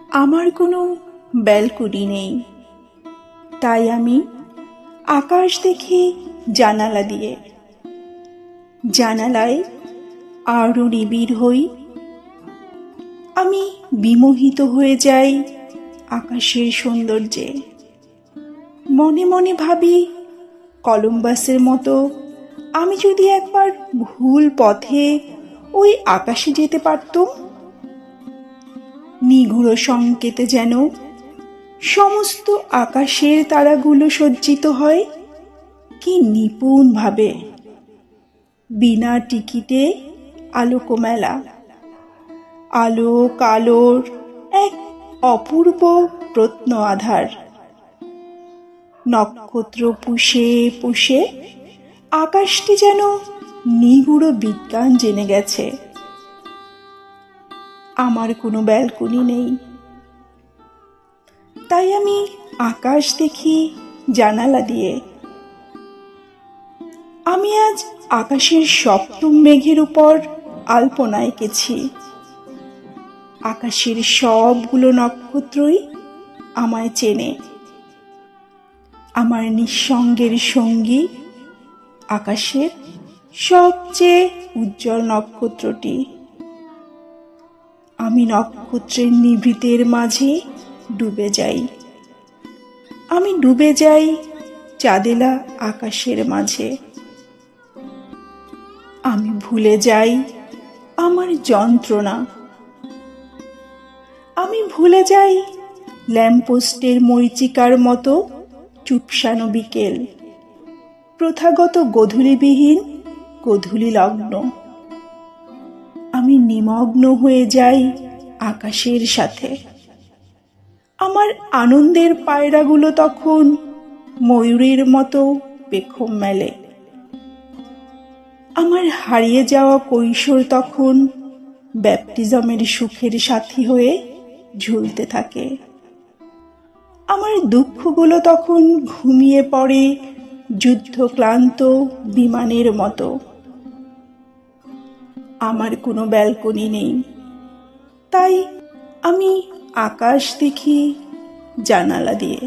আমার কোনো ব্যালকনি নেই, তাই আমি আকাশ দেখি জানালা দিয়ে। জানালায় আরো নিবিড় হই। আমি বিমোহিত হয়ে যাই আকাশের সৌন্দর্যে। মনে মনে ভাবি, কলম্বাসের মতো আমি যদি একবার ভুল পথে ওই আকাশে যেতে পারতুম। নিগূঢ় সংকেতে যেন সমস্ত আকাশের তারাগুলো সজ্জিত হয়, কি নিপুণ ভাবে। বিনা টিকিটে আলোকমেলা, আলো কালোর এক অপূর্ব প্রত্ন আধার। নক্ষত্র পুষে পুষে আকাশটি যেন নিগূঢ় বিজ্ঞান জেনে গেছে। আমার কোনো ব্যালকনি নেই, তাই আমি আকাশ দেখি জানালা দিয়ে। আমি আজ আকাশের সপ্তম মেঘের উপর আলপনা এঁকেছি। আকাশের সবগুলো নক্ষত্রই আমায় চেনে। আমার নিঃসঙ্গের সঙ্গী আকাশের সবচেয়ে উজ্জ্বল নক্ষত্রটি। আমি নক্ষত্রের নিভৃতের মাঝে ডুবে যাই। আমি ডুবে যাই চাঁদেলা আকাশের মাঝে। আমি ভুলে যাই আমার যন্ত্রণা। আমি ভুলে যাই ল্যাম্পপোস্টের মরীচিকার মতো চুপসানো বিকেল, প্রথাগত গোধূলিবিহীন গোধূলি লগ্ন। আমি নিমগ্ন হয়ে যাই আকাশের সাথে। আমার আনন্দের পায়রাগুলো তখন ময়ূরের মতো পেখম মেলে। আমার হারিয়ে যাওয়া কৈশোর তখন ব্যাপটিজমের সুখের সাথী হয়ে ঝুলতে থাকে। আমার দুঃখগুলো তখন ঘুমিয়ে পড়ে যুদ্ধক্লান্ত বিমানের মতো। আমার কোনো ব্যালকনি নেই, তাই আমি আকাশ দেখি জানালা দিয়ে।